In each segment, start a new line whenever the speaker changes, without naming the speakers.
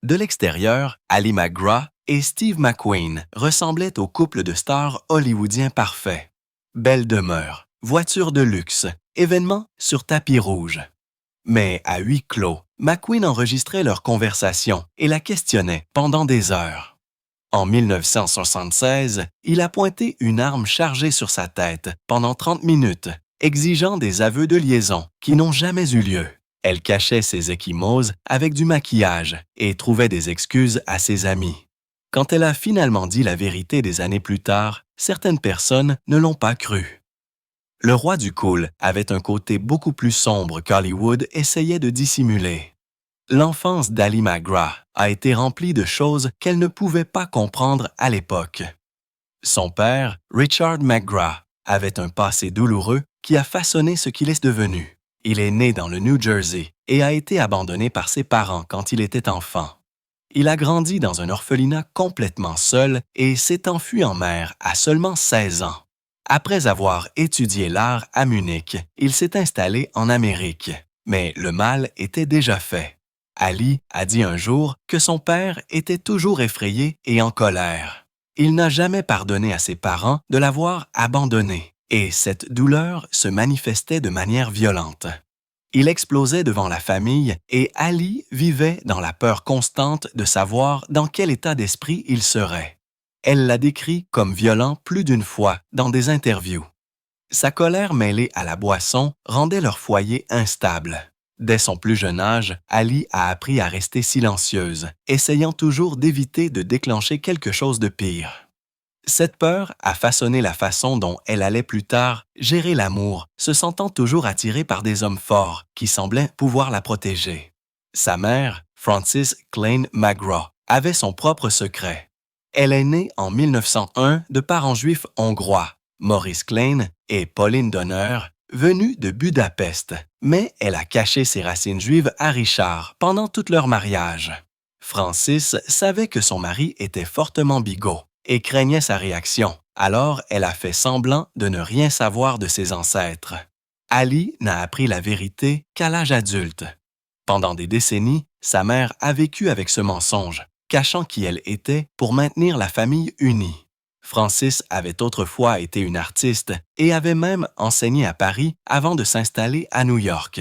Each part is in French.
De l'extérieur, Ali MacGraw et Steve McQueen ressemblaient au couple de stars hollywoodiens parfaits. Belle demeure, voiture de luxe, événements sur tapis rouge. Mais à huis clos, McQueen enregistrait leur conversation et la questionnait pendant des heures. En 1976, il a pointé une arme chargée sur sa tête pendant 30 minutes, exigeant des aveux de liaison qui n'ont jamais eu lieu. Elle cachait ses ecchymoses avec du maquillage et trouvait des excuses à ses amis. Quand elle a finalement dit la vérité des années plus tard, certaines personnes ne l'ont pas cru. Le roi du cool avait un côté beaucoup plus sombre qu'Hollywood essayait de dissimuler. L'enfance d'Ali MacGraw a été remplie de choses qu'elle ne pouvait pas comprendre à l'époque. Son père, Richard MacGraw, avait un passé douloureux qui a façonné ce qu'il est devenu. Il est né dans le New Jersey et a été abandonné par ses parents quand il était enfant. Il a grandi dans un orphelinat complètement seul et s'est enfui en mer à seulement 16 ans. Après avoir étudié l'art à Munich, il s'est installé en Amérique. Mais le mal était déjà fait. Ali a dit un jour que son père était toujours effrayé et en colère. Il n'a jamais pardonné à ses parents de l'avoir abandonné, et cette douleur se manifestait de manière violente. Il explosait devant la famille et Ali vivait dans la peur constante de savoir dans quel état d'esprit il serait. Elle l'a décrit comme violent plus d'une fois dans des interviews. Sa colère mêlée à la boisson rendait leur foyer instable. Dès son plus jeune âge, Ali a appris à rester silencieuse, essayant toujours d'éviter de déclencher quelque chose de pire. Cette peur a façonné la façon dont elle allait plus tard gérer l'amour, se sentant toujours attirée par des hommes forts qui semblaient pouvoir la protéger. Sa mère, Frances Klein MacGraw, avait son propre secret. Elle est née en 1901 de parents juifs hongrois, Maurice Klein et Pauline Donner, venus de Budapest, mais elle a caché ses racines juives à Richard pendant tout leur mariage. Frances savait que son mari était fortement bigot et craignait sa réaction, alors elle a fait semblant de ne rien savoir de ses ancêtres. Ali n'a appris la vérité qu'à l'âge adulte. Pendant des décennies, sa mère a vécu avec ce mensonge, cachant qui elle était pour maintenir la famille unie. Frances avait autrefois été une artiste et avait même enseigné à Paris avant de s'installer à New York.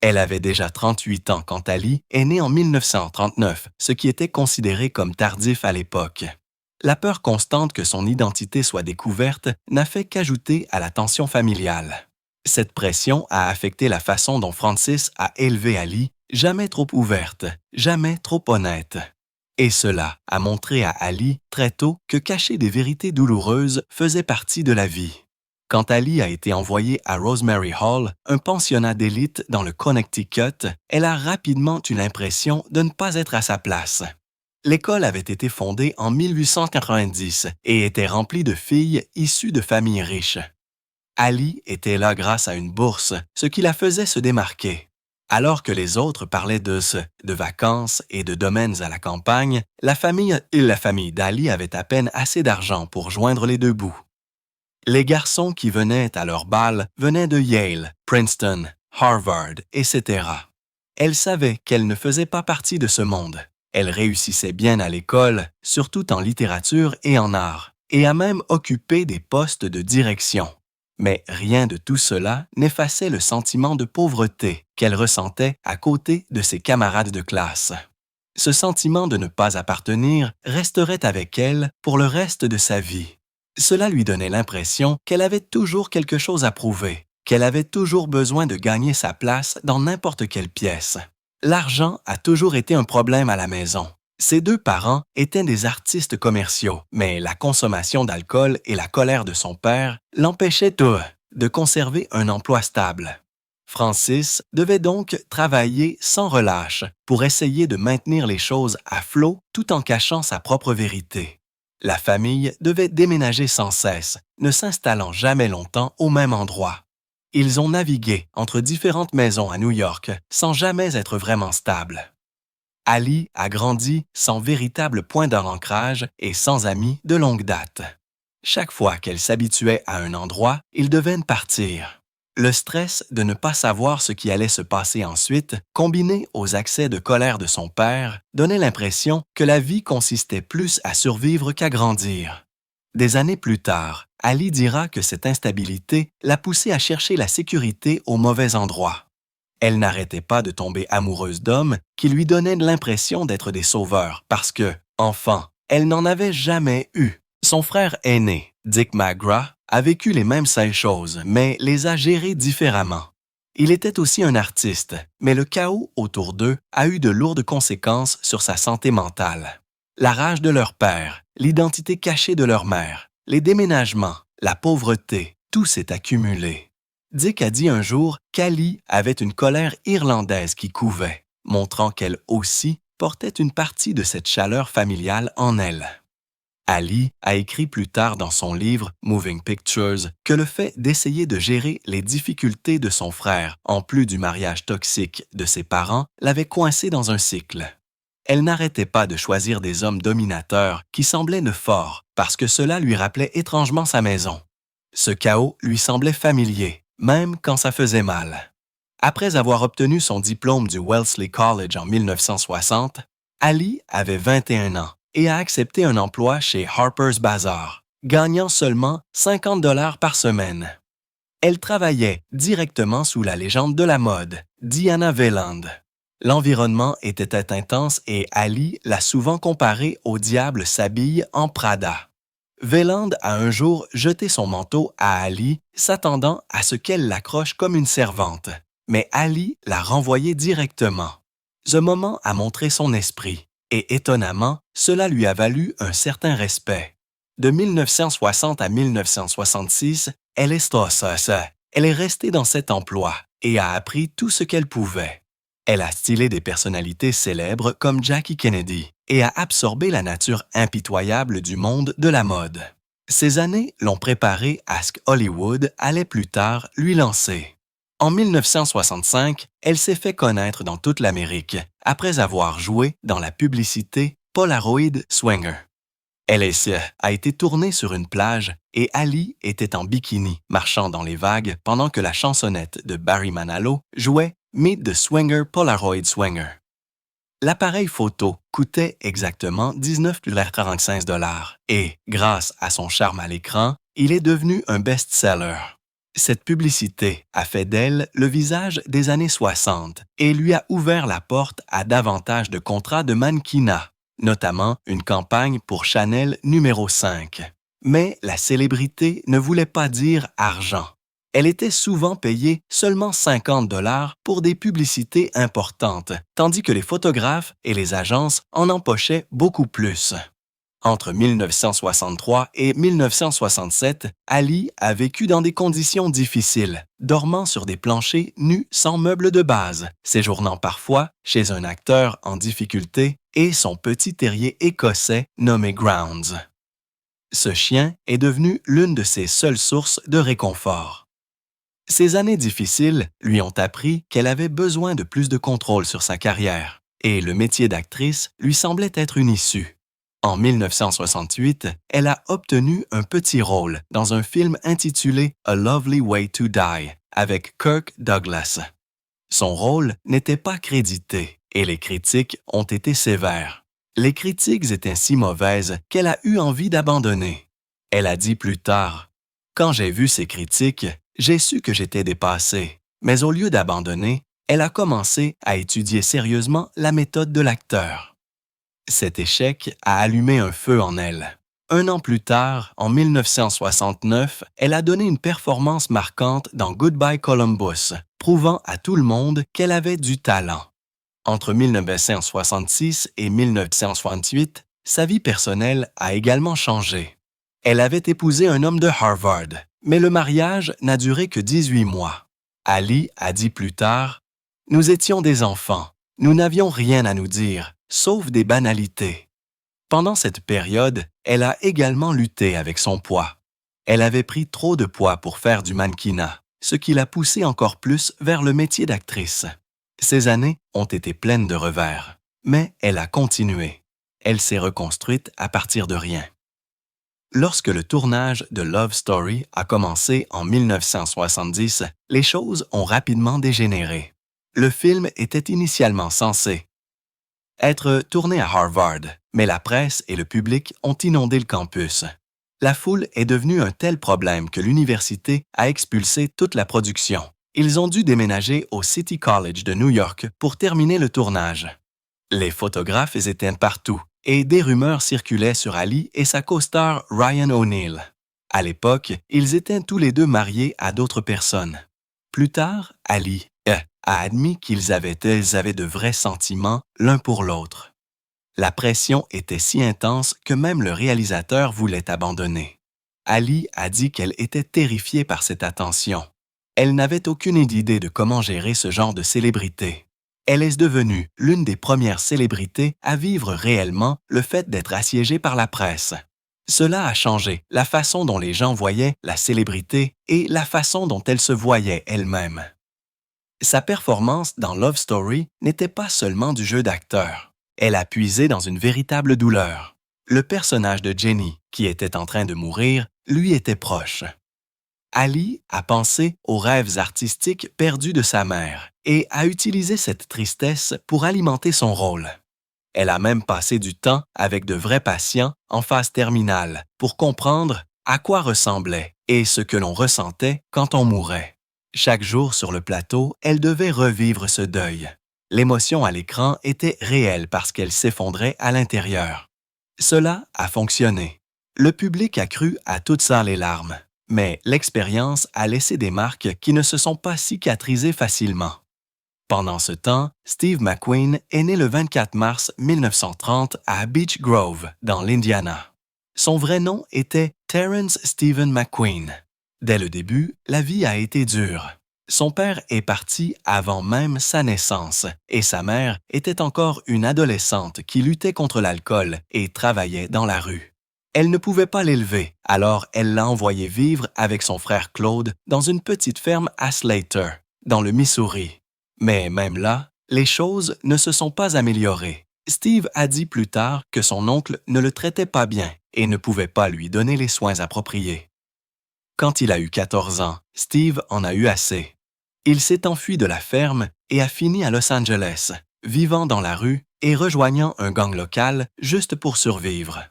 Elle avait déjà 38 ans quand Ali est née en 1939, ce qui était considéré comme tardif à l'époque. La peur constante que son identité soit découverte n'a fait qu'ajouter à la tension familiale. Cette pression a affecté la façon dont Frances a élevé Ali, jamais trop ouverte, jamais trop honnête. Et cela a montré à Ali très tôt que cacher des vérités douloureuses faisait partie de la vie. Quand Ali a été envoyée à Rosemary Hall, un pensionnat d'élite dans le Connecticut, elle a rapidement eu l'impression de ne pas être à sa place. L'école avait été fondée en 1890 et était remplie de filles issues de familles riches. Ali était là grâce à une bourse, ce qui la faisait se démarquer. Alors que les autres parlaient de vacances et de domaines à la campagne, la famille d'Ali avait à peine assez d'argent pour joindre les deux bouts. Les garçons qui venaient à leur bal venaient de Yale, Princeton, Harvard, etc. Elle savait qu'elle ne faisait pas partie de ce monde. Elle réussissait bien à l'école, surtout en littérature et en art, et a même occupé des postes de direction. Mais rien de tout cela n'effaçait le sentiment de pauvreté qu'elle ressentait à côté de ses camarades de classe. Ce sentiment de ne pas appartenir resterait avec elle pour le reste de sa vie. Cela lui donnait l'impression qu'elle avait toujours quelque chose à prouver, qu'elle avait toujours besoin de gagner sa place dans n'importe quelle pièce. L'argent a toujours été un problème à la maison. Ses deux parents étaient des artistes commerciaux, mais la consommation d'alcool et la colère de son père l'empêchaient de conserver un emploi stable. Frances devait donc travailler sans relâche pour essayer de maintenir les choses à flot tout en cachant sa propre vérité. La famille devait déménager sans cesse, ne s'installant jamais longtemps au même endroit. Ils ont navigué entre différentes maisons à New York sans jamais être vraiment stables. Ali a grandi sans véritable point d'ancrage et sans amis de longue date. Chaque fois qu'elle s'habituait à un endroit, ils devaient partir. Le stress de ne pas savoir ce qui allait se passer ensuite, combiné aux accès de colère de son père, donnait l'impression que la vie consistait plus à survivre qu'à grandir. Des années plus tard, Ali dira que cette instabilité l'a poussée à chercher la sécurité au mauvais endroit. Elle n'arrêtait pas de tomber amoureuse d'hommes qui lui donnaient l'impression d'être des sauveurs parce que, enfant, elle n'en avait jamais eu. Son frère aîné, Dick McGrath, a vécu les mêmes 16 choses, mais les a gérées différemment. Il était aussi un artiste, mais le chaos autour d'eux a eu de lourdes conséquences sur sa santé mentale. La rage de leur père, l'identité cachée de leur mère, les déménagements, la pauvreté, tout s'est accumulé. Dick a dit un jour qu'Ali avait une colère irlandaise qui couvait, montrant qu'elle aussi portait une partie de cette chaleur familiale en elle. Ali a écrit plus tard dans son livre Moving Pictures que le fait d'essayer de gérer les difficultés de son frère, en plus du mariage toxique de ses parents, l'avait coincé dans un cycle. Elle n'arrêtait pas de choisir des hommes dominateurs qui semblaient de forts parce que cela lui rappelait étrangement sa maison. Ce chaos lui semblait familier, même quand ça faisait mal. Après avoir obtenu son diplôme du Wellesley College en 1960, Ali avait 21 ans et a accepté un emploi chez Harper's Bazaar, gagnant seulement 50 $ par semaine. Elle travaillait directement sous la légende de la mode, Diana Vreeland. L'environnement était intense et Ali l'a souvent comparé au diable s'habille en Prada. Vreeland a un jour jeté son manteau à Ali, s'attendant à ce qu'elle l'accroche comme une servante, mais Ali l'a renvoyé directement. Ce moment a montré son esprit. Et étonnamment, cela lui a valu un certain respect. De 1960 à 1966, elle est restée dans cet emploi et a appris tout ce qu'elle pouvait. Elle a stylé des personnalités célèbres comme Jackie Kennedy et a absorbé la nature impitoyable du monde de la mode. Ces années l'ont préparée à ce qu'Hollywood allait plus tard lui lancer. En 1965, elle s'est fait connaître dans toute l'Amérique après avoir joué dans la publicité Polaroid Swinger. LSE a été tournée sur une plage et Ali était en bikini marchant dans les vagues pendant que la chansonnette de Barry Manilow jouait Meet the Swinger Polaroid Swinger. L'appareil photo coûtait exactement 19,45 $ et, grâce à son charme à l'écran, il est devenu un best-seller. Cette publicité a fait d'elle le visage des années 60 et lui a ouvert la porte à davantage de contrats de mannequinat, notamment une campagne pour Chanel numéro 5. Mais la célébrité ne voulait pas dire argent. Elle était souvent payée seulement 50 $ pour des publicités importantes, tandis que les photographes et les agences en empochaient beaucoup plus. Entre 1963 et 1967, Ali a vécu dans des conditions difficiles, dormant sur des planchers nus sans meubles de base, séjournant parfois chez un acteur en difficulté et son petit terrier écossais nommé Grounds. Ce chien est devenu l'une de ses seules sources de réconfort. Ces années difficiles lui ont appris qu'elle avait besoin de plus de contrôle sur sa carrière, et le métier d'actrice lui semblait être une issue. En 1968, elle a obtenu un petit rôle dans un film intitulé A Lovely Way to Die avec Kirk Douglas. Son rôle n'était pas crédité et les critiques ont été sévères. Les critiques étaient si mauvaises qu'elle a eu envie d'abandonner. Elle a dit plus tard « Quand j'ai vu ces critiques, j'ai su que j'étais dépassée. Mais au lieu d'abandonner, elle a commencé à étudier sérieusement la méthode de l'acteur. » Cet échec a allumé un feu en elle. Un an plus tard, en 1969, elle a donné une performance marquante dans Goodbye Columbus, prouvant à tout le monde qu'elle avait du talent. Entre 1966 et 1968, sa vie personnelle a également changé. Elle avait épousé un homme de Harvard, mais le mariage n'a duré que 18 mois. Ali a dit plus tard « Nous étions des enfants, nous n'avions rien à nous dire, sauf des banalités. » Pendant cette période, elle a également lutté avec son poids. Elle avait pris trop de poids pour faire du mannequinat, ce qui l'a poussée encore plus vers le métier d'actrice. Ces années ont été pleines de revers, mais elle a continué. Elle s'est reconstruite à partir de rien. Lorsque le tournage de Love Story a commencé en 1970, les choses ont rapidement dégénéré. Le film était initialement censé être tourné à Harvard, mais la presse et le public ont inondé le campus. La foule est devenue un tel problème que l'université a expulsé toute la production. Ils ont dû déménager au City College de New York pour terminer le tournage. Les photographes étaient partout et des rumeurs circulaient sur Ali et sa co-star Ryan O'Neal. À l'époque, ils étaient tous les deux mariés à d'autres personnes. Plus tard, Ali a admis qu'ils avaient de vrais sentiments l'un pour l'autre. La pression était si intense que même le réalisateur voulait abandonner. Ali a dit qu'elle était terrifiée par cette attention. Elle n'avait aucune idée de comment gérer ce genre de célébrité. Elle est devenue l'une des premières célébrités à vivre réellement le fait d'être assiégée par la presse. Cela a changé la façon dont les gens voyaient la célébrité et la façon dont elle se voyait elle-même. Sa performance dans Love Story n'était pas seulement du jeu d'acteur. Elle a puisé dans une véritable douleur. Le personnage de Jenny, qui était en train de mourir, lui était proche. Ali a pensé aux rêves artistiques perdus de sa mère et a utilisé cette tristesse pour alimenter son rôle. Elle a même passé du temps avec de vrais patients en phase terminale pour comprendre à quoi ressemblait et ce que l'on ressentait quand on mourait. Chaque jour sur le plateau, elle devait revivre ce deuil. L'émotion à l'écran était réelle parce qu'elle s'effondrait à l'intérieur. Cela a fonctionné. Le public a cru à toutes ça les larmes, mais l'expérience a laissé des marques qui ne se sont pas cicatrisées facilement. Pendant ce temps, Steve McQueen est né le 24 mars 1930 à Beech Grove, dans l'Indiana. Son vrai nom était Terrence Stephen McQueen. Dès le début, la vie a été dure. Son père est parti avant même sa naissance et sa mère était encore une adolescente qui luttait contre l'alcool et travaillait dans la rue. Elle ne pouvait pas l'élever, alors elle l'a envoyé vivre avec son frère Claude dans une petite ferme à Slater, dans le Missouri. Mais même là, les choses ne se sont pas améliorées. Steve a dit plus tard que son oncle ne le traitait pas bien et ne pouvait pas lui donner les soins appropriés. Quand il a eu 14 ans, Steve en a eu assez. Il s'est enfui de la ferme et a fini à Los Angeles, vivant dans la rue et rejoignant un gang local juste pour survivre.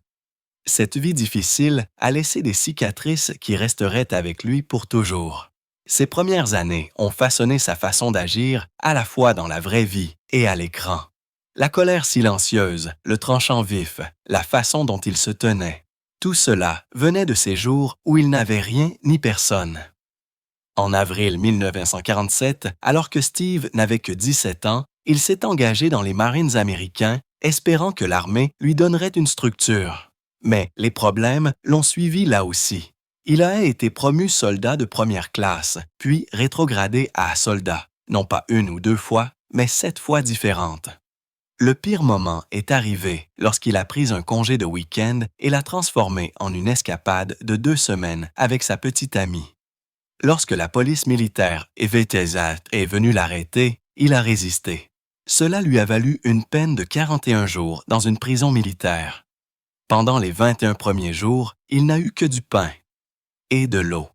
Cette vie difficile a laissé des cicatrices qui resteraient avec lui pour toujours. Ses premières années ont façonné sa façon d'agir à la fois dans la vraie vie et à l'écran. La colère silencieuse, le tranchant vif, la façon dont il se tenait, tout cela venait de ces jours où il n'avait rien ni personne. En avril 1947, alors que Steve n'avait que 17 ans, il s'est engagé dans les Marines américains, espérant que l'armée lui donnerait une structure. Mais les problèmes l'ont suivi là aussi. Il a été promu soldat de première classe, puis rétrogradé à soldat, non pas une ou deux fois, mais 7 fois différentes. Le pire moment est arrivé lorsqu'il a pris un congé de week-end et l'a transformé en une escapade de 2 semaines avec sa petite amie. Lorsque la police militaire est venue l'arrêter, il a résisté. Cela lui a valu une peine de 41 jours dans une prison militaire. Pendant les 21 premiers jours, il n'a eu que du pain et de l'eau.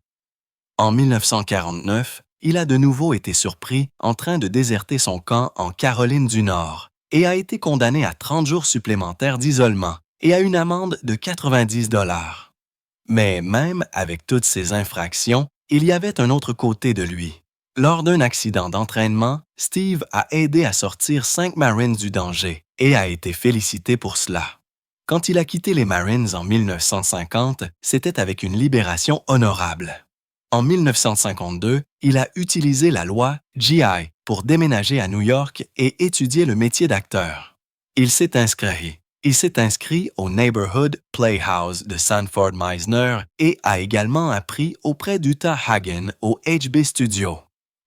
En 1949, il a de nouveau été surpris en train de déserter son camp en Caroline du Nord et a été condamné à 30 jours supplémentaires d'isolement et à une amende de 90 $. Mais même avec toutes ces infractions, il y avait un autre côté de lui. Lors d'un accident d'entraînement, Steve a aidé à sortir 5 Marines du danger et a été félicité pour cela. Quand il a quitté les Marines en 1950, c'était avec une libération honorable. En 1952, il a utilisé la loi GI pour déménager à New York et étudier le métier d'acteur. Il s'est inscrit au Neighborhood Playhouse de Sanford Meisner et a également appris auprès d'Uta Hagen au HB Studio.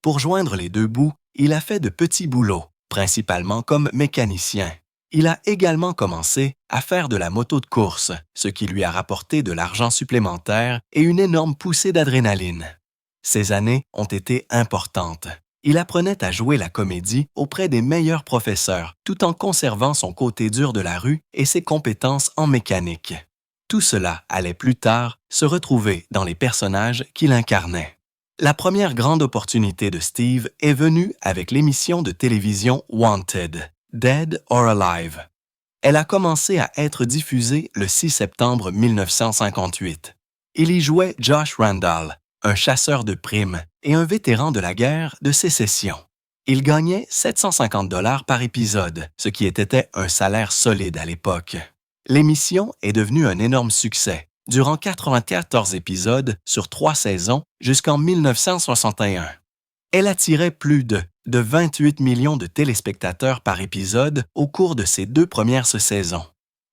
Pour joindre les deux bouts, il a fait de petits boulots, principalement comme mécanicien. Il a également commencé à faire de la moto de course, ce qui lui a rapporté de l'argent supplémentaire et une énorme poussée d'adrénaline. Ces années ont été importantes. Il apprenait à jouer la comédie auprès des meilleurs professeurs, tout en conservant son côté dur de la rue et ses compétences en mécanique. Tout cela allait plus tard se retrouver dans les personnages qu'il incarnait. La première grande opportunité de Steve est venue avec l'émission de télévision Wanted, Dead or Alive. Elle a commencé à être diffusée le 6 septembre 1958. Il y jouait Josh Randall, un chasseur de primes et un vétéran de la guerre de Sécession. Il gagnait 750 $ par épisode, ce qui était un salaire solide à l'époque. L'émission est devenue un énorme succès, durant 94 épisodes sur 3 saisons jusqu'en 1961. Elle attirait plus de 28 millions de téléspectateurs par épisode au cours de ses 2 premières saisons.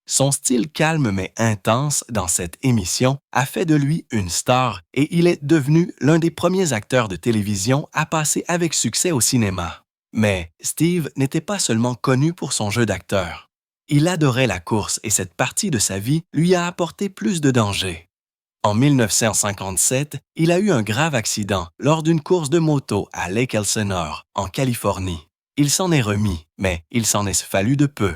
Son style calme mais intense dans cette émission a fait de lui une star et il est devenu l'un des premiers acteurs de télévision à passer avec succès au cinéma. Mais Steve n'était pas seulement connu pour son jeu d'acteur. Il adorait la course et cette partie de sa vie lui a apporté plus de dangers. En 1957, il a eu un grave accident lors d'une course de moto à Lake Elsinore, en Californie. Il s'en est remis, mais il s'en est fallu de peu.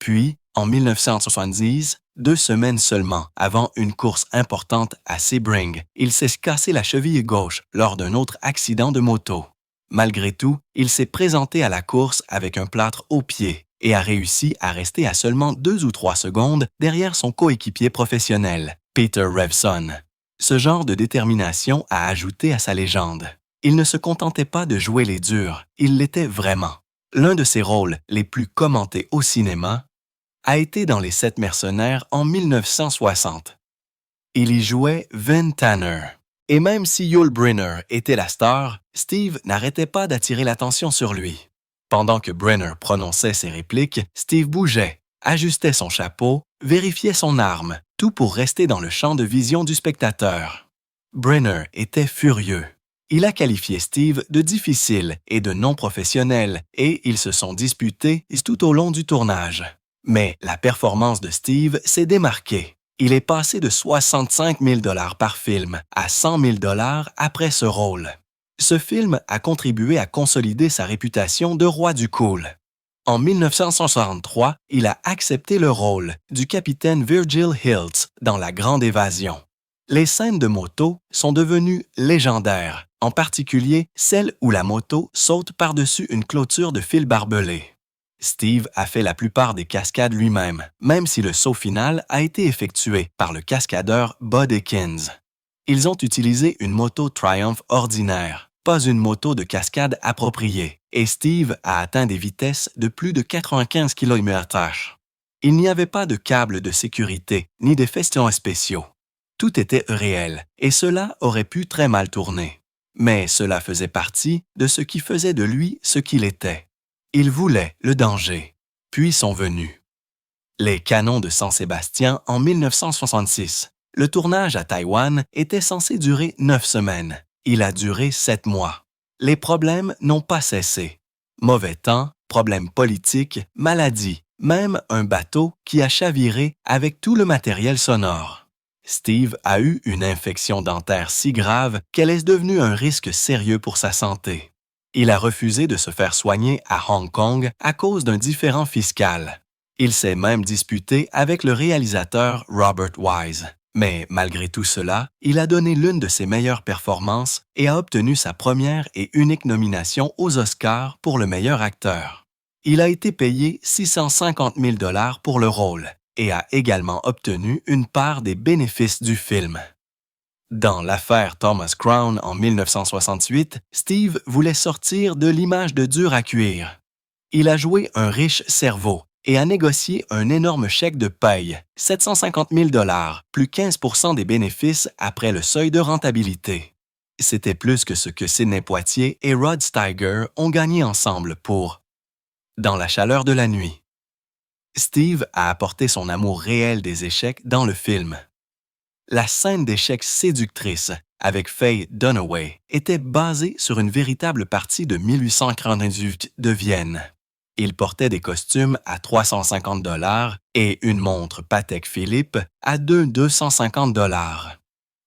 Puis, en 1970, 2 semaines seulement avant une course importante à Sebring, il s'est cassé la cheville gauche lors d'un autre accident de moto. Malgré tout, il s'est présenté à la course avec un plâtre au pied et a réussi à rester à seulement 2 ou 3 secondes derrière son coéquipier professionnel, Peter Revson. Ce genre de détermination a ajouté à sa légende. Il ne se contentait pas de jouer les durs, il l'était vraiment. L'un de ses rôles les plus commentés au cinéma a été dans Les 7 mercenaires en 1960. Il y jouait Vin Tanner. Et même si Yul Brynner était la star, Steve n'arrêtait pas d'attirer l'attention sur lui. Pendant que Brynner prononçait ses répliques, Steve bougeait, ajustait son chapeau, vérifiait son arme, tout pour rester dans le champ de vision du spectateur. Brynner était furieux. Il a qualifié Steve de difficile et de non professionnel et ils se sont disputés tout au long du tournage. Mais la performance de Steve s'est démarquée. Il est passé de 65 000 $ par film à 100 000 $ après ce rôle. Ce film a contribué à consolider sa réputation de roi du cool. En 1963, il a accepté le rôle du capitaine Virgil Hilts dans La Grande Évasion. Les scènes de moto sont devenues légendaires, en particulier celle où la moto saute par-dessus une clôture de fil barbelé. Steve a fait la plupart des cascades lui-même, même si le saut final a été effectué par le cascadeur Bud Ekins. Ils ont utilisé une moto Triumph ordinaire, pas une moto de cascade appropriée, et Steve a atteint des vitesses de plus de 95 km/h. Il n'y avait pas de câble de sécurité ni d'effets spéciaux. Tout était réel, et cela aurait pu très mal tourner. Mais cela faisait partie de ce qui faisait de lui ce qu'il était. Il voulait le danger, puis sont venus. Les canons de Saint-Sébastien en 1966. Le tournage à Taïwan était censé durer 9 semaines. Il a duré 7 mois. Les problèmes n'ont pas cessé. Mauvais temps, problèmes politiques, maladies, même un bateau qui a chaviré avec tout le matériel sonore. Steve a eu une infection dentaire si grave qu'elle est devenue un risque sérieux pour sa santé. Il a refusé de se faire soigner à Hong Kong à cause d'un différend fiscal. Il s'est même disputé avec le réalisateur Robert Wise. Mais malgré tout cela, il a donné l'une de ses meilleures performances et a obtenu sa première et unique nomination aux Oscars pour le meilleur acteur. Il a été payé 650 000 $ pour le rôle et a également obtenu une part des bénéfices du film. Dans l'affaire Thomas Crown en 1968, Steve voulait sortir de l'image de dur à cuire. Il a joué un riche cerveau et a négocié un énorme chèque de paye, 750 000 $, plus 15 % des bénéfices après le seuil de rentabilité. C'était plus que ce que Sidney Poitier et Rod Steiger ont gagné ensemble pour Dans la chaleur de la nuit. Steve a apporté son amour réel des échecs dans le film. La scène d'échecs séductrice avec Faye Dunaway était basée sur une véritable partie de 1898 de Vienne. Il portait des costumes à 350 $ et une montre Patek Philippe à 250 $.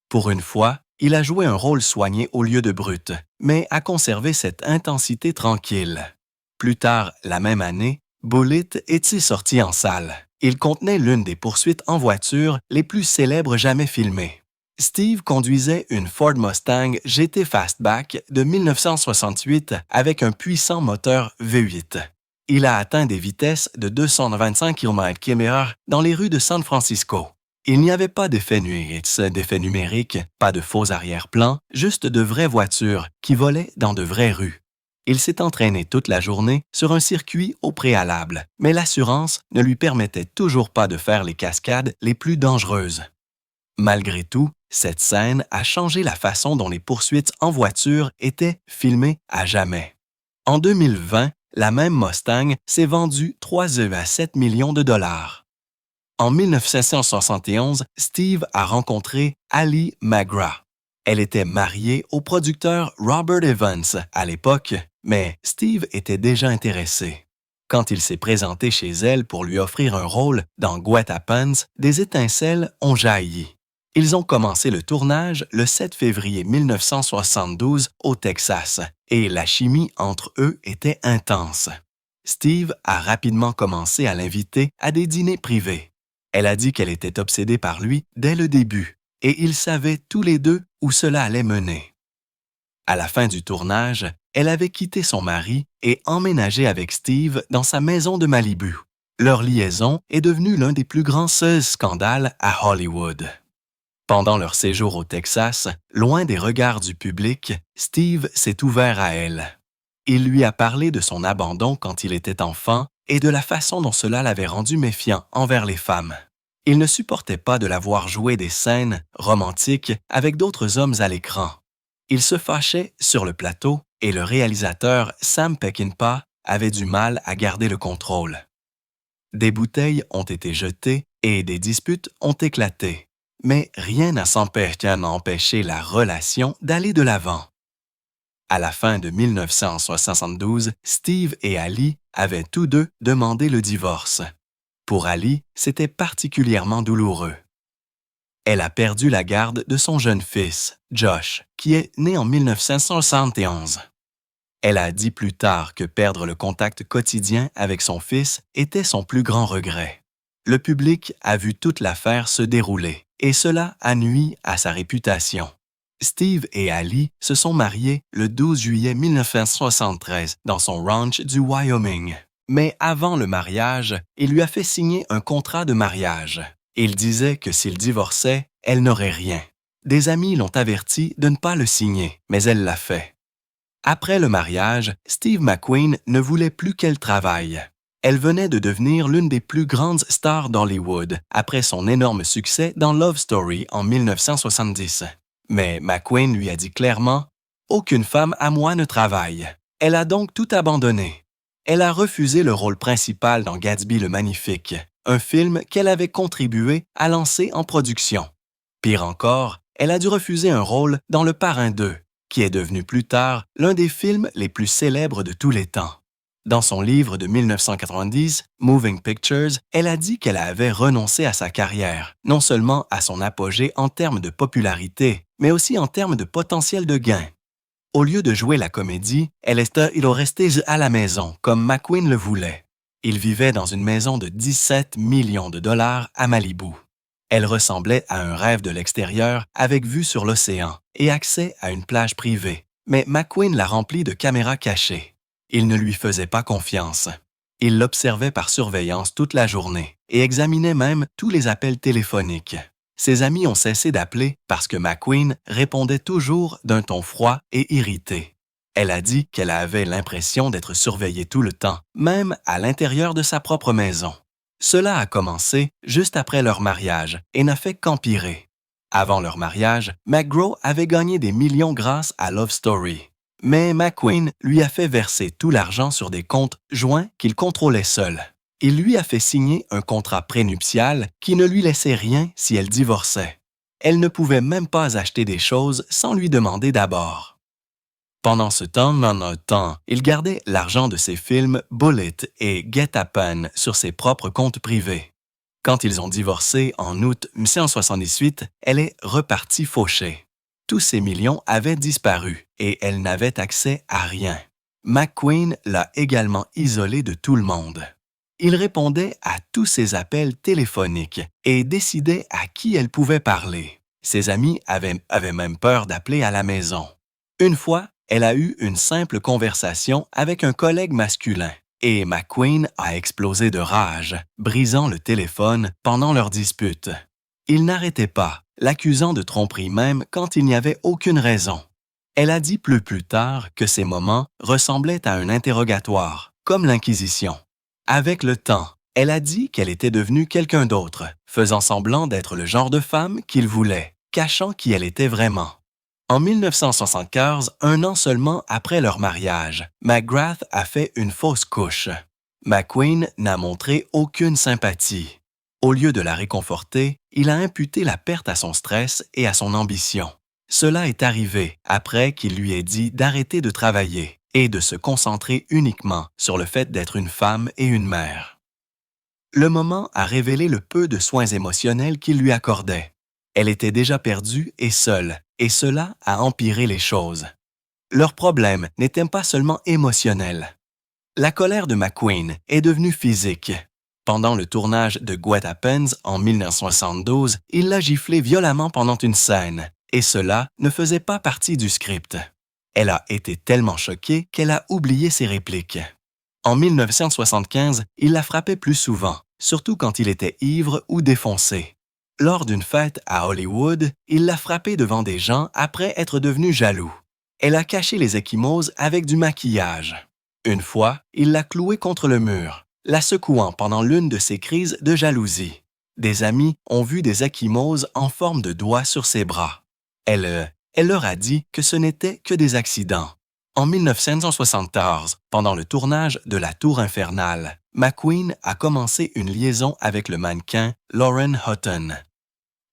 Pour une fois, il a joué un rôle soigné au lieu de brut, mais a conservé cette intensité tranquille. Plus tard, la même année, Bullitt est sorti en salle. Il contenait l'une des poursuites en voiture les plus célèbres jamais filmées. Steve conduisait une Ford Mustang GT Fastback de 1968 avec un puissant moteur V8. Il a atteint des vitesses de 225 km/h dans les rues de San Francisco. Il n'y avait pas d'effet numérique, pas de faux arrière-plan, juste de vraies voitures qui volaient dans de vraies rues. Il s'est entraîné toute la journée sur un circuit au préalable, mais l'assurance ne lui permettait toujours pas de faire les cascades les plus dangereuses. Malgré tout, cette scène a changé la façon dont les poursuites en voiture étaient filmées à jamais. En 2020, la même Mustang s'est vendue 3,7 millions de dollars. En 1971, Steve a rencontré Ali McGraw. Elle était mariée au producteur Robert Evans à l'époque, mais Steve était déjà intéressé. Quand il s'est présenté chez elle pour lui offrir un rôle dans Guet-Apens, des étincelles ont jailli. Ils ont commencé le tournage le 7 février 1972 au Texas, et la chimie entre eux était intense. Steve a rapidement commencé à l'inviter à des dîners privés. Elle a dit qu'elle était obsédée par lui dès le début, et ils savaient tous les deux où cela allait mener. À la fin du tournage, elle avait quitté son mari et emménagé avec Steve dans sa maison de Malibu. Leur liaison est devenue l'un des plus grands scandales à Hollywood. Pendant leur séjour au Texas, loin des regards du public, Steve s'est ouvert à elle. Il lui a parlé de son abandon quand il était enfant et de la façon dont cela l'avait rendu méfiant envers les femmes. Il ne supportait pas de la voir jouer des scènes romantiques avec d'autres hommes à l'écran. Il se fâchait sur le plateau et le réalisateur Sam Peckinpah avait du mal à garder le contrôle. Des bouteilles ont été jetées et des disputes ont éclaté. Mais rien n'a empêché la relation d'aller de l'avant. À la fin de 1972, Steve et Ali avaient tous deux demandé le divorce. Pour Ali, c'était particulièrement douloureux. Elle a perdu la garde de son jeune fils, Josh, qui est né en 1971. Elle a dit plus tard que perdre le contact quotidien avec son fils était son plus grand regret. Le public a vu toute l'affaire se dérouler. Et cela a nui à sa réputation. Steve et Ali se sont mariés le 12 juillet 1973 dans son ranch du Wyoming. Mais avant le mariage, il lui a fait signer un contrat de mariage. Il disait que s'il divorçait, elle n'aurait rien. Des amis l'ont averti de ne pas le signer, mais elle l'a fait. Après le mariage, Steve McQueen ne voulait plus qu'elle travaille. Elle venait de devenir l'une des plus grandes stars d'Hollywood après son énorme succès dans Love Story en 1970. Mais McQueen lui a dit clairement « Aucune femme à moi ne travaille ». Elle a donc tout abandonné. Elle a refusé le rôle principal dans Gatsby le Magnifique, un film qu'elle avait contribué à lancer en production. Pire encore, elle a dû refuser un rôle dans Le Parrain 2, qui est devenu plus tard l'un des films les plus célèbres de tous les temps. Dans son livre de 1990, Moving Pictures, elle a dit qu'elle avait renoncé à sa carrière, non seulement à son apogée en termes de popularité, mais aussi en termes de potentiel de gain. Au lieu de jouer la comédie, il est resté à la maison, comme McQueen le voulait. Il vivait dans une maison de 17 millions de dollars à Malibu. Elle ressemblait à un rêve de l'extérieur avec vue sur l'océan et accès à une plage privée, mais McQueen l'a remplie de caméras cachées. Il ne lui faisait pas confiance. Il l'observait par surveillance toute la journée et examinait même tous les appels téléphoniques. Ses amis ont cessé d'appeler parce que McQueen répondait toujours d'un ton froid et irrité. Elle a dit qu'elle avait l'impression d'être surveillée tout le temps, même à l'intérieur de sa propre maison. Cela a commencé juste après leur mariage et n'a fait qu'empirer. Avant leur mariage, McGraw avait gagné des millions grâce à Love Story. Mais McQueen lui a fait verser tout l'argent sur des comptes joints qu'il contrôlait seul. Il lui a fait signer un contrat prénuptial qui ne lui laissait rien si elle divorçait. Elle ne pouvait même pas acheter des choses sans lui demander d'abord. Pendant ce temps, il gardait l'argent de ses films Bullet et Get-Apen sur ses propres comptes privés. Quand ils ont divorcé en août 1978, elle est repartie fauchée. Tous ces millions avaient disparu et elle n'avait accès à rien. McQueen l'a également isolée de tout le monde. Il répondait à tous ses appels téléphoniques et décidait à qui elle pouvait parler. Ses amis avaient même peur d'appeler à la maison. Une fois, elle a eu une simple conversation avec un collègue masculin et McQueen a explosé de rage, brisant le téléphone pendant leur dispute. Il n'arrêtait pas, l'accusant de tromperie même quand il n'y avait aucune raison. Elle a dit plus tard que ces moments ressemblaient à un interrogatoire, comme l'Inquisition. Avec le temps, elle a dit qu'elle était devenue quelqu'un d'autre, faisant semblant d'être le genre de femme qu'il voulait, cachant qui elle était vraiment. En 1975, un an seulement après leur mariage, McGrath a fait une fausse couche. McQueen n'a montré aucune sympathie. Au lieu de la réconforter, il a imputé la perte à son stress et à son ambition. Cela est arrivé après qu'il lui ait dit d'arrêter de travailler et de se concentrer uniquement sur le fait d'être une femme et une mère. Le moment a révélé le peu de soins émotionnels qu'il lui accordait. Elle était déjà perdue et seule, et cela a empiré les choses. Leur problème n'était pas seulement émotionnel. La colère de McQueen est devenue physique. Pendant le tournage de What Happens en 1972, il l'a giflé violemment pendant une scène, et cela ne faisait pas partie du script. Elle a été tellement choquée qu'elle a oublié ses répliques. En 1975, il la frappait plus souvent, surtout quand il était ivre ou défoncé. Lors d'une fête à Hollywood, il l'a frappée devant des gens après être devenu jaloux. Elle a caché les ecchymoses avec du maquillage. Une fois, il l'a clouée contre le mur, la secouant pendant l'une de ses crises de jalousie. Des amis ont vu des ecchymoses en forme de doigts sur ses bras. Elle leur a dit que ce n'était que des accidents. En 1974, pendant le tournage de La Tour Infernale, McQueen a commencé une liaison avec le mannequin Lauren Hutton.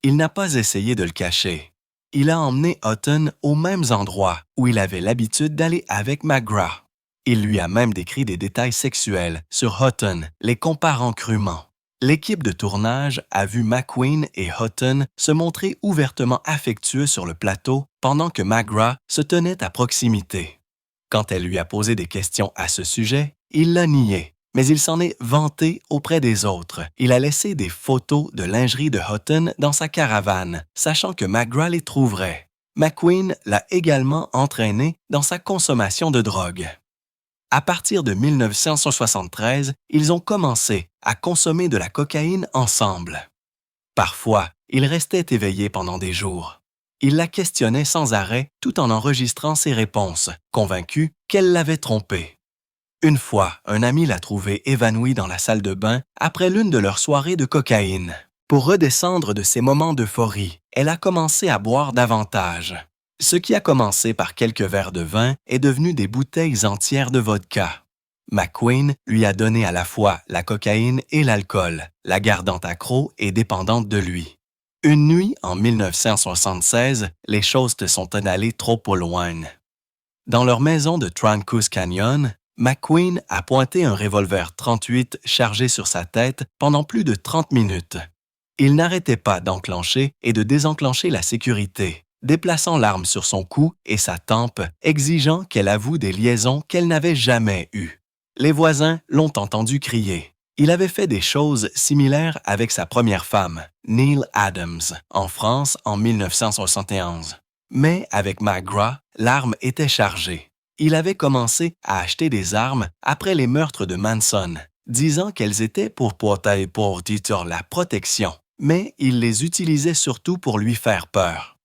Il n'a pas essayé de le cacher. Il a emmené Hutton aux mêmes endroits où il avait l'habitude d'aller avec McGrath. Il lui a même décrit des détails sexuels sur Hutton, les comparant crûment. L'équipe de tournage a vu McQueen et Hutton se montrer ouvertement affectueux sur le plateau pendant que McGrath se tenait à proximité. Quand elle lui a posé des questions à ce sujet, il l'a nié, mais il s'en est vanté auprès des autres. Il a laissé des photos de lingerie de Hutton dans sa caravane, sachant que McGrath les trouverait. McQueen l'a également entraîné dans sa consommation de drogue. À partir de 1973, ils ont commencé à consommer de la cocaïne ensemble. Parfois, il restait éveillé pendant des jours. Il la questionnait sans arrêt tout en enregistrant ses réponses, convaincu qu'elle l'avait trompé. Une fois, un ami l'a trouvée évanouie dans la salle de bain après l'une de leurs soirées de cocaïne. Pour redescendre de ces moments d'euphorie, elle a commencé à boire davantage. Ce qui a commencé par quelques verres de vin est devenu des bouteilles entières de vodka. McQueen lui a donné à la fois la cocaïne et l'alcool, la gardant accro et dépendante de lui. Une nuit, en 1976, les choses se sont allées trop au loin. Dans leur maison de Trancous Canyon, McQueen a pointé un revolver 38 chargé sur sa tête pendant plus de 30 minutes. Il n'arrêtait pas d'enclencher et de désenclencher la sécurité, déplaçant l'arme sur son cou et sa tempe, exigeant qu'elle avoue des liaisons qu'elle n'avait jamais eues. Les voisins l'ont entendu crier. Il avait fait des choses similaires avec sa première femme, Neil Adams, en France en 1971. Mais avec McGrath, l'arme était chargée. Il avait commencé à acheter des armes après les meurtres de Manson, disant qu'elles étaient pour la protection, mais il les utilisait surtout pour lui faire peur.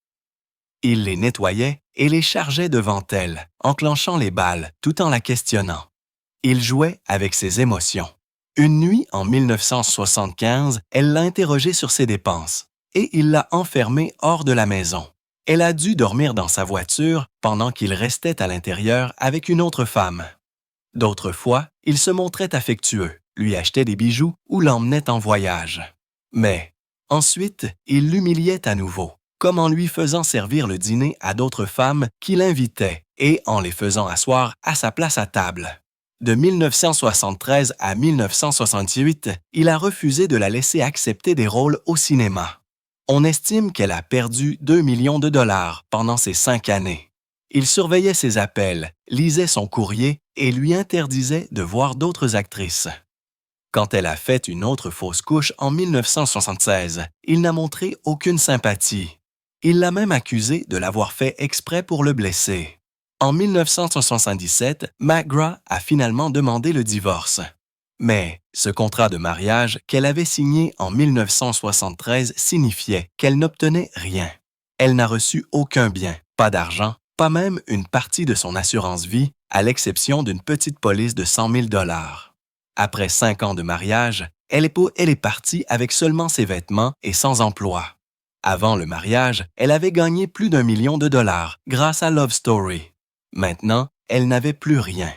Il les nettoyait et les chargeait devant elle, enclenchant les balles tout en la questionnant. Il jouait avec ses émotions. Une nuit, en 1975, elle l'a interrogé sur ses dépenses et il l'a enfermée hors de la maison. Elle a dû dormir dans sa voiture pendant qu'il restait à l'intérieur avec une autre femme. D'autres fois, il se montrait affectueux, lui achetait des bijoux ou l'emmenait en voyage. Mais ensuite, il l'humiliait à nouveau, comme en lui faisant servir le dîner à d'autres femmes qui l'invitaient et en les faisant asseoir à sa place à table. De 1973 à 1968, il a refusé de la laisser accepter des rôles au cinéma. On estime qu'elle a perdu 2 millions de dollars pendant ces 5 années. Il surveillait ses appels, lisait son courrier et lui interdisait de voir d'autres actrices. Quand elle a fait une autre fausse couche en 1976, il n'a montré aucune sympathie. Il l'a même accusé de l'avoir fait exprès pour le blesser. En 1977, McGraw a finalement demandé le divorce. Mais ce contrat de mariage qu'elle avait signé en 1973 signifiait qu'elle n'obtenait rien. Elle n'a reçu aucun bien, pas d'argent, pas même une partie de son assurance vie, à l'exception d'une petite police de 100 000 $. Après 5 ans de mariage, elle est partie avec seulement ses vêtements et sans emploi. Avant le mariage, elle avait gagné plus d'1 million de dollars grâce à Love Story. Maintenant, elle n'avait plus rien.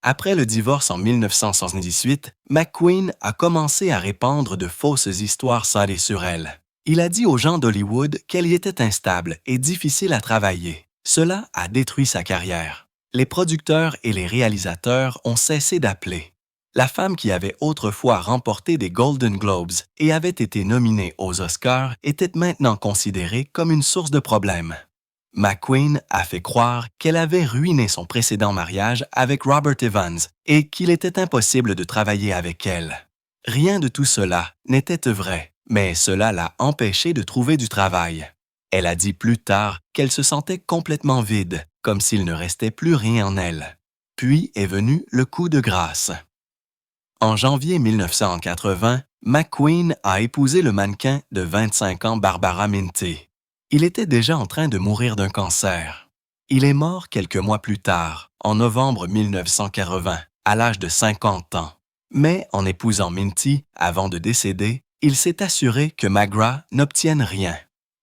Après le divorce en 1978, McQueen a commencé à répandre de fausses histoires salées sur elle. Il a dit aux gens d'Hollywood qu'elle y était instable et difficile à travailler. Cela a détruit sa carrière. Les producteurs et les réalisateurs ont cessé d'appeler. La femme qui avait autrefois remporté des Golden Globes et avait été nominée aux Oscars était maintenant considérée comme une source de problèmes. McQueen a fait croire qu'elle avait ruiné son précédent mariage avec Robert Evans et qu'il était impossible de travailler avec elle. Rien de tout cela n'était vrai, mais cela l'a empêchée de trouver du travail. Elle a dit plus tard qu'elle se sentait complètement vide, comme s'il ne restait plus rien en elle. Puis est venu le coup de grâce. En janvier 1980, McQueen a épousé le mannequin de 25 ans Barbara Minty. Il était déjà en train de mourir d'un cancer. Il est mort quelques mois plus tard, en novembre 1980, à l'âge de 50 ans. Mais en épousant Minty, avant de décéder, il s'est assuré que McGraw n'obtienne rien.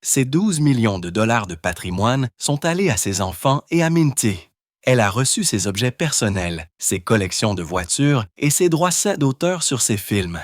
Ses 12 millions de dollars de patrimoine sont allés à ses enfants et à Minty. Elle a reçu ses objets personnels, ses collections de voitures et ses droits d'auteur sur ses films.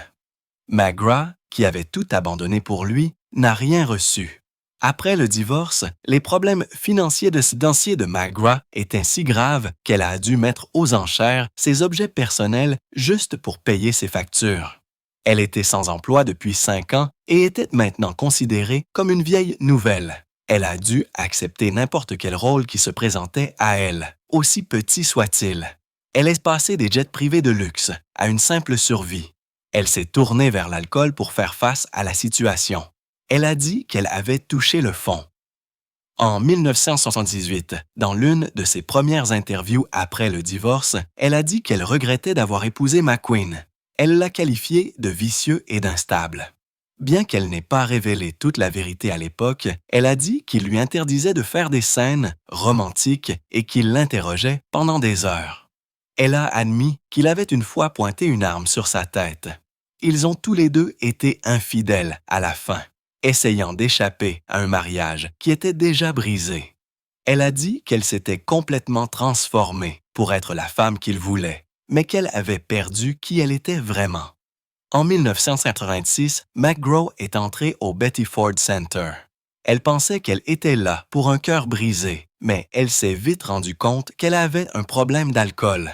McGraw, qui avait tout abandonné pour lui, n'a rien reçu. Après le divorce, les problèmes financiers de McGraw étaient si graves qu'elle a dû mettre aux enchères ses objets personnels juste pour payer ses factures. Elle était sans emploi depuis 5 ans et était maintenant considérée comme une vieille nouvelle. Elle a dû accepter n'importe quel rôle qui se présentait à elle, aussi petit soit-il. Elle est passée des jets privés de luxe à une simple survie. Elle s'est tournée vers l'alcool pour faire face à la situation. Elle a dit qu'elle avait touché le fond. En 1978, dans l'une de ses premières interviews après le divorce, elle a dit qu'elle regrettait d'avoir épousé McQueen. Elle l'a qualifié de vicieux et d'instable. Bien qu'elle n'ait pas révélé toute la vérité à l'époque, elle a dit qu'il lui interdisait de faire des scènes romantiques et qu'il l'interrogeait pendant des heures. Elle a admis qu'il avait une fois pointé une arme sur sa tête. Ils ont tous les deux été infidèles à la fin, essayant d'échapper à un mariage qui était déjà brisé. Elle a dit qu'elle s'était complètement transformée pour être la femme qu'il voulait, mais qu'elle avait perdu qui elle était vraiment. En 1986, McGraw est entrée au Betty Ford Center. Elle pensait qu'elle était là pour un cœur brisé, mais elle s'est vite rendue compte qu'elle avait un problème d'alcool.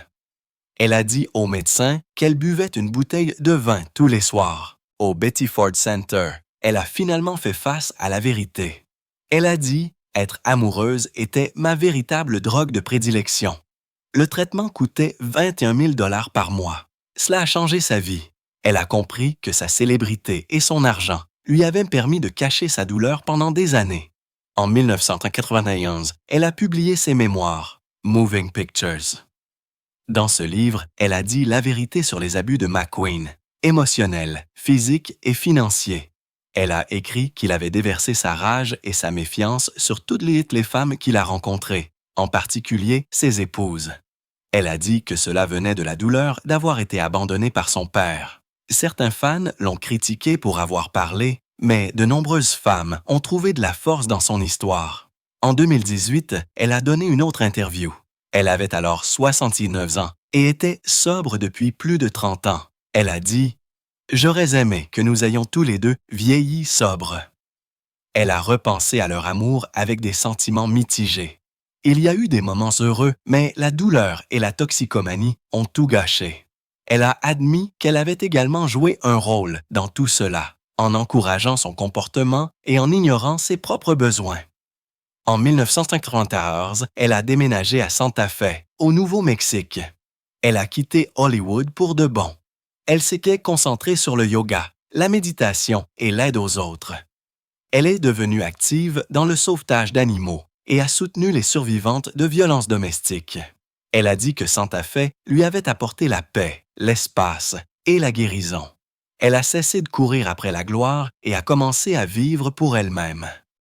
Elle a dit au médecin qu'elle buvait une bouteille de vin tous les soirs. Au Betty Ford Center, elle a finalement fait face à la vérité. Elle a dit « Être amoureuse était ma véritable drogue de prédilection. » Le traitement coûtait 21 000 $ par mois. Cela a changé sa vie. Elle a compris que sa célébrité et son argent lui avaient permis de cacher sa douleur pendant des années. En 1991, elle a publié ses mémoires, Moving Pictures. Dans ce livre, elle a dit la vérité sur les abus de McQueen, émotionnels, physiques et financiers. Elle a écrit qu'il avait déversé sa rage et sa méfiance sur toutes les femmes qu'il a rencontrées, en particulier ses épouses. Elle a dit que cela venait de la douleur d'avoir été abandonnée par son père. Certains fans l'ont critiquée pour avoir parlé, mais de nombreuses femmes ont trouvé de la force dans son histoire. En 2018, elle a donné une autre interview. Elle avait alors 69 ans et était sobre depuis plus de 30 ans. Elle a dit « J'aurais aimé que nous ayons tous les deux vieilli sobres. » Elle a repensé à leur amour avec des sentiments mitigés. Il y a eu des moments heureux, mais la douleur et la toxicomanie ont tout gâché. Elle a admis qu'elle avait également joué un rôle dans tout cela, en encourageant son comportement et en ignorant ses propres besoins. En 1994, elle a déménagé à Santa Fe, au Nouveau-Mexique. Elle a quitté Hollywood pour de bon. Elle s'était concentrée sur le yoga, la méditation et l'aide aux autres. Elle est devenue active dans le sauvetage d'animaux et a soutenu les survivantes de violences domestiques. Elle a dit que Santa Fe lui avait apporté la paix, l'espace et la guérison. Elle a cessé de courir après la gloire et a commencé à vivre pour elle-même.